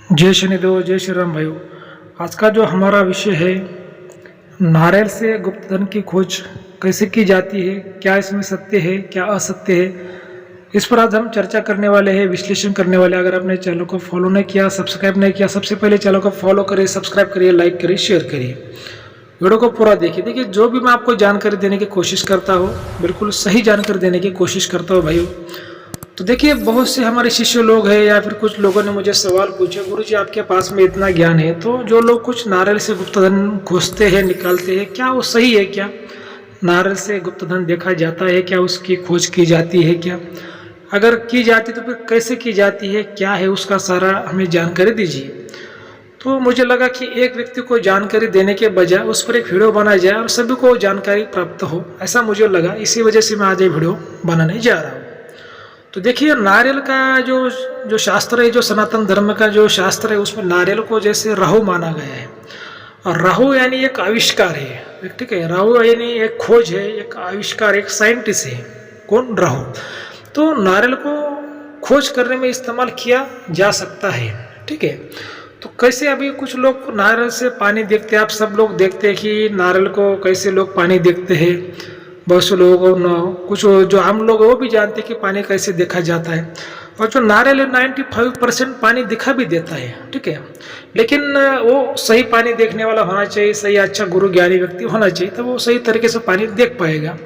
जय शनिदेव, जय श्री राम भाइयों। आज का जो हमारा विषय है, नारियल से गुप्त धन की खोज कैसे की जाती है, क्या इसमें सत्य है क्या असत्य है, इस पर आज हम चर्चा करने वाले हैं, विश्लेषण करने वाले हैं। अगर आपने चैनल को फॉलो नहीं किया, सब्सक्राइब नहीं किया, सबसे पहले चैनल को फॉलो करिए, सब्सक्राइब करिए, लाइक करिए, शेयर करिए, वीडियो को पूरा देखिए। देखिए, जो भी मैं आपको जानकारी देने की कोशिश करता हूँ, बिल्कुल सही जानकारी देने की कोशिश करता हूँ भाइयों। तो देखिए, बहुत से हमारे शिष्य लोग हैं या फिर कुछ लोगों ने मुझे सवाल पूछे, गुरुजी आपके पास में इतना ज्ञान है, तो जो लोग कुछ नारियल से गुप्त धन खोजते हैं, निकालते हैं, क्या वो सही है? क्या नारियल से गुप्त धन देखा जाता है? क्या उसकी खोज की जाती है? क्या अगर की जाती तो फिर कैसे की जाती है? क्या है उसका सारा हमें जानकारी दीजिए। तो मुझे लगा कि एक व्यक्ति को जानकारी देने के बजाय उस पर एक वीडियो बनाया जाए और सभी को जानकारी प्राप्त हो, ऐसा मुझे लगा। इसी वजह से मैं आज ये वीडियो बनाने जा रहा हूँ। तो देखिए, नारियल का जो जो शास्त्र है, जो सनातन धर्म का जो शास्त्र है, उसमें नारियल को जैसे राहु माना गया है। और राहु यानी एक आविष्कार है, ठीक है। राहु यानी एक खोज है, एक आविष्कार, एक साइंटिस्ट है। कौन? राहु। तो नारियल को खोज करने में इस्तेमाल किया जा सकता है, ठीक है। तो कैसे? अभी कुछ लोग नारियल से पानी देखते हैं, आप सब लोग देखते हैं कि नारियल को कैसे लोग पानी देखते हैं। बहुत से लोगों को, कुछ जो आम लोग हैं वो भी जानते हैं कि पानी कैसे देखा जाता है। और जो नारियल है 95% पानी दिखा भी देता है, ठीक है। लेकिन वो सही पानी देखने वाला होना चाहिए, सही अच्छा गुरु ज्ञानी व्यक्ति होना चाहिए, तब वो सही तरीके से पानी देख पाएगा।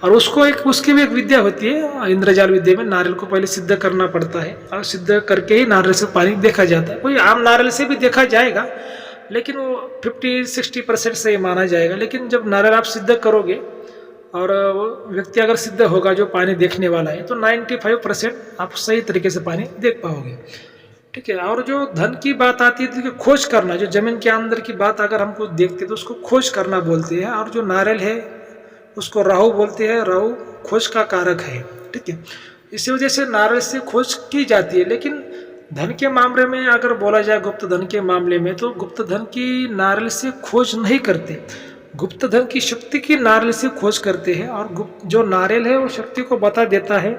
और उसकी भी एक विद्या होती है, इंद्रजाल विद्या में नारियल को पहले सिद्ध करना पड़ता है, और सिद्ध करके ही नारियल से पानी देखा जाता है। कोई आम नारियल से भी देखा जाएगा, लेकिन वो 50-60% सही माना जाएगा। लेकिन जब नारियल आप सिद्ध करोगे और वो व्यक्ति अगर सिद्ध होगा जो पानी देखने वाला है, तो 95% आप सही तरीके से पानी देख पाओगे, ठीक है। और जो धन की बात आती है, तो खोज करना, जो जमीन के अंदर की बात अगर हमको देखते हैं तो उसको खोज करना बोलते हैं। और जो नारियल है उसको राहु बोलते हैं, राहु खोज का कारक है, ठीक है। इसी वजह से नारियल से खोज की जाती है। लेकिन धन के मामले में अगर बोला जाए, गुप्त धन के मामले में, तो गुप्त धन की नारियल से खोज नहीं करते। गुप्त धन की शक्ति की नारियल से खोज करते हैं। और गुप्त जो नारियल है वो शक्ति को बता देता है,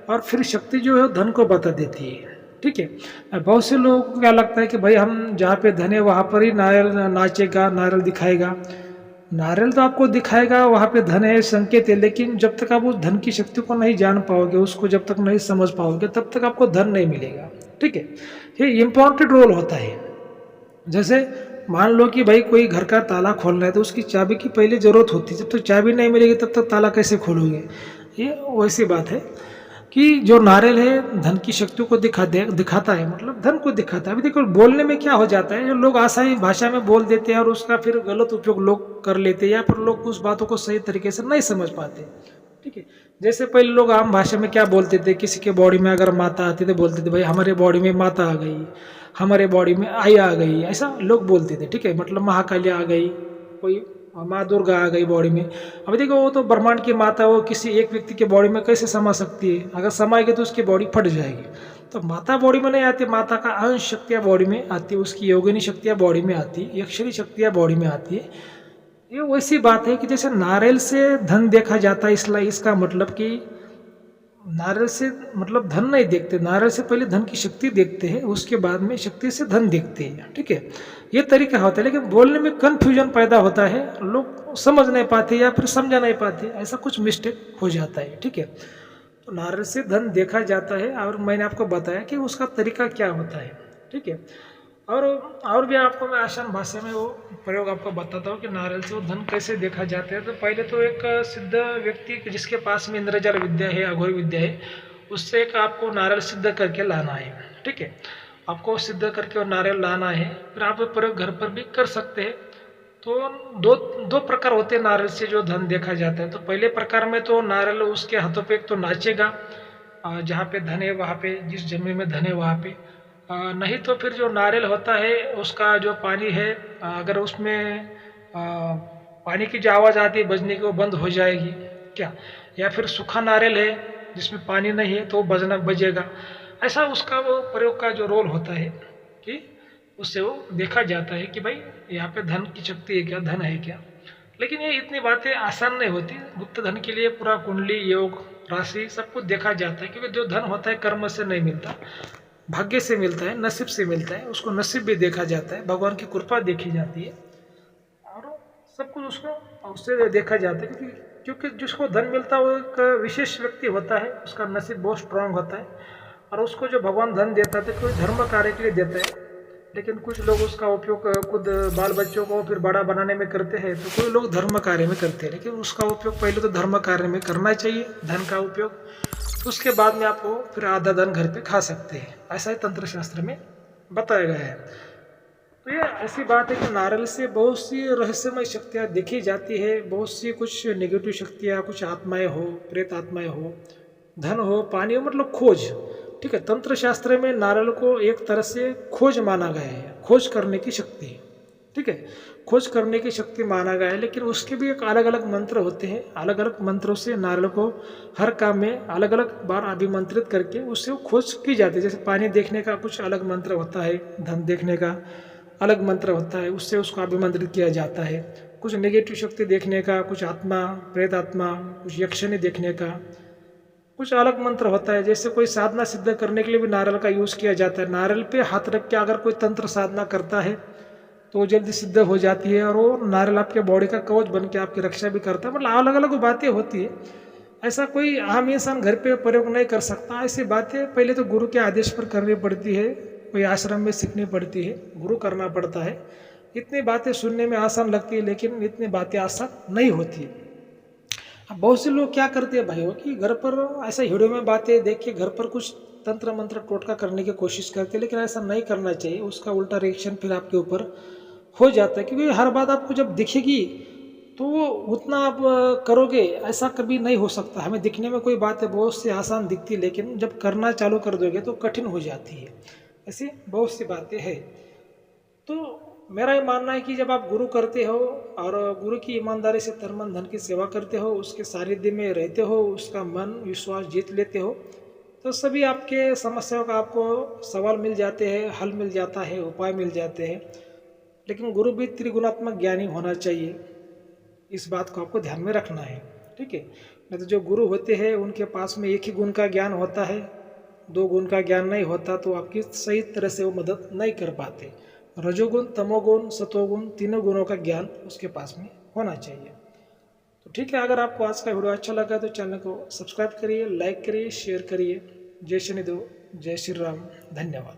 और फिर शक्ति जो है धन को बता देती है, ठीक है। बहुत से लोगों को क्या लगता है कि भाई हम जहाँ पे धन है वहाँ पर ही नारियल नाचेगा, नारियल दिखाएगा। नारियल तो आपको दिखाएगा वहाँ पे धन है, संकेत है, लेकिन जब तक आप उस धन की शक्ति को नहीं जान पाओगे, उसको जब तक नहीं समझ पाओगे, तब तक आपको धन नहीं मिलेगा, ठीक है। ये इम्पोर्टेंट रोल होता है। जैसे मान लो कि भाई कोई घर का ताला खोलना है, तो उसकी चाबी की पहले जरूरत होती है। जब तक चाबी नहीं मिलेगी तब तक ताला कैसे खोलोगे? ये वैसी बात है कि जो नारियल है धन की शक्ति को दिखाता है, मतलब धन को दिखाता है। अभी देखो, बोलने में क्या हो जाता है, जो लोग आसानी भाषा में बोल देते हैं और उसका फिर गलत उपयोग लोग कर लेते हैं, या फिर लोग उस बातों को सही तरीके से नहीं समझ पाते, ठीक है। जैसे पहले लोग आम भाषा में क्या बोलते थे, किसी के बॉडी में अगर माता आती तो बोलते थे भाई हमारे बॉडी में माता आ गई, हमारे बॉडी में आई आ गई, ऐसा लोग बोलते थे, ठीक है। मतलब महाकाली आ गई, कोई माँ दुर्गा आ गई बॉडी में। अब देखो, वो तो ब्रह्मांड की माता, वो किसी एक व्यक्ति के बॉडी में कैसे समा सकती है? अगर समाएगी तो उसकी बॉडी फट जाएगी। तो माता बॉडी में नहीं आती, माता का अंश शक्तियाँ बॉडी में आती है, उसकी योगिनी शक्तियाँ बॉडी में आती है, यक्षिणी शक्तियाँ बॉडी में आती है। ये वैसी बात है कि जैसे नारियल से धन देखा जाता है, इसलिए इसका मतलब कि नारियल से मतलब धन नहीं देखते, नारियल से पहले धन की शक्ति देखते हैं, उसके बाद में शक्ति से धन देखते हैं, ठीक है। ये तरीका होता है। लेकिन बोलने में कन्फ्यूजन पैदा होता है, लोग समझ नहीं पाते या फिर समझा नहीं पाते, ऐसा कुछ मिस्टेक हो जाता है, ठीक है। तो नारियल से धन देखा जाता है, और मैंने आपको बताया कि उसका तरीका क्या होता है, ठीक है। और भी आपको मैं आसान भाषा में वो प्रयोग आपको बताता हूँ कि नारियल से वो धन कैसे देखा जाता है। तो पहले तो एक सिद्ध व्यक्ति जिसके पास में इंद्रजाल विद्या है, अघोर विद्या है, उससे एक आपको नारियल सिद्ध करके लाना है, ठीक है। आपको सिद्ध करके और नारियल लाना है, फिर आप प्रयोग घर पर भी कर सकते हैं। तो दो प्रकार होते हैं नारियल से जो धन देखा जाता है। तो पहले प्रकार में तो नारियल उसके हाथों पे एक तो नाचेगा, जहाँ पे धन है वहाँ पे, जिस जमीन में धन है वहाँ पे। नहीं तो फिर जो नारियल होता है उसका जो पानी है, अगर उसमें पानी की जो आवाज़ आती है बजने की, वो बंद हो जाएगी क्या। या फिर सूखा नारियल है जिसमें पानी नहीं है तो बजना बजेगा। ऐसा उसका वो प्रयोग का जो रोल होता है कि उससे वो देखा जाता है कि भाई यहाँ पे धन की शक्ति है क्या, धन है क्या। लेकिन ये इतनी बातें आसान नहीं होती। गुप्त धन के लिए पूरा कुंडली, योग, राशि सब कुछ देखा जाता है, क्योंकि जो धन होता है कर्म से नहीं मिलता। भाग्य से मिलता है, नसीब से मिलता है, उसको नसीब भी देखा जाता है, भगवान की कृपा देखी जाती है और सब कुछ उसको उससे देखा जाता है। क्योंकि जिसको धन मिलता है वो एक विशेष व्यक्ति होता है, उसका नसीब बहुत स्ट्रांग होता है और उसको जो भगवान धन देता है तो कोई धर्म कार्य के लिए देता है। लेकिन कुछ लोग उसका उपयोग खुद बाल बच्चों को फिर बड़ा बनाने में करते हैं, तो कोई लोग धर्म कार्य में करते हैं। लेकिन उसका उपयोग पहले तो धर्म कार्य में करना चाहिए, धन का उपयोग, उसके बाद में आपको फिर आधा धन घर पे खा सकते हैं, ऐसा ही तंत्र शास्त्र में बताया गया है। तो ये ऐसी बात है कि नारियल से बहुत सी रहस्यमय शक्तियाँ देखी जाती है, बहुत सी कुछ नेगेटिव शक्तियाँ, कुछ आत्माएं हो, प्रेत आत्माएं हो, धन हो, पानी हो, मतलब खोज। ठीक है, तंत्र शास्त्र में नारियल को एक तरह से खोज माना गया है, खोज करने की शक्ति। ठीक है, खोज करने की शक्ति माना गया है। लेकिन उसके भी एक अलग अलग मंत्र होते हैं, अलग अलग मंत्रों से नारियल को हर काम में अलग अलग बार अभिमंत्रित करके उससे खोज की जाती है। जैसे पानी देखने का कुछ अलग मंत्र होता है, धन देखने का अलग मंत्र होता है, उससे उसको अभिमंत्रित किया जाता है। कुछ नेगेटिव शक्ति देखने का, कुछ आत्मा, प्रेत आत्मा, कुछ यक्षिणी देखने का कुछ अलग मंत्र होता है। जैसे कोई साधना सिद्ध करने के लिए भी नारियल का यूज़ किया जाता है। नारियल पे हाथ रख के अगर कोई तंत्र साधना करता है तो वो जल्दी सिद्ध हो जाती है और वो नारियल आपके बॉडी का कवच बन के आपकी रक्षा भी करता है। मतलब अलग अलग बातें होती है, ऐसा कोई आम इंसान घर पे प्रयोग नहीं कर सकता। ऐसी बातें पहले तो गुरु के आदेश पर करनी पड़ती है, कोई आश्रम में सीखनी पड़ती है, गुरु करना पड़ता है। इतनी बातें सुनने में आसान लगती है लेकिन इतनी बातें आसान नहीं होती। अब बहुत से लोग क्या करते हैं भाइयों कि घर पर ऐसा वीडियो में बातें देख के घर पर कुछ तंत्र मंत्र टोटका करने की कोशिश करते हैं, लेकिन ऐसा नहीं करना चाहिए। उसका उल्टा रिएक्शन फिर आपके ऊपर हो जाता है, क्योंकि हर बात आपको जब दिखेगी तो उतना आप करोगे, ऐसा कभी नहीं हो सकता। हमें दिखने में कोई बात है बहुत सी आसान दिखती है, लेकिन जब करना चालू कर दोगे तो कठिन हो जाती है। ऐसी बहुत सी बातें हैं। तो मेरा ये मानना है कि जब आप गुरु करते हो और गुरु की ईमानदारी से तन मन धन की सेवा करते हो, उसके सानिध्य में रहते हो, उसका मन विश्वास जीत लेते हो, तो सभी आपके समस्याओं का आपको सवाल मिल जाते हैं, हल मिल जाता है, उपाय मिल जाते हैं। लेकिन गुरु भी त्रिगुणात्मक ज्ञानी होना चाहिए, इस बात को आपको ध्यान में रखना है। ठीक है, नहीं तो जो गुरु होते हैं उनके पास में एक ही गुण का ज्ञान होता है, दो गुण का ज्ञान नहीं होता, तो आपकी सही तरह से वो मदद नहीं कर पाते। रजोगुण, तमोगुण, सतोगुण, तीनों गुणों का ज्ञान उसके पास में होना चाहिए। तो ठीक है, अगर आपको आज का वीडियो अच्छा लगा तो चैनल को सब्सक्राइब करिए, लाइक करिए, शेयर करिए। जय शनिदेव, जय श्री राम, धन्यवाद।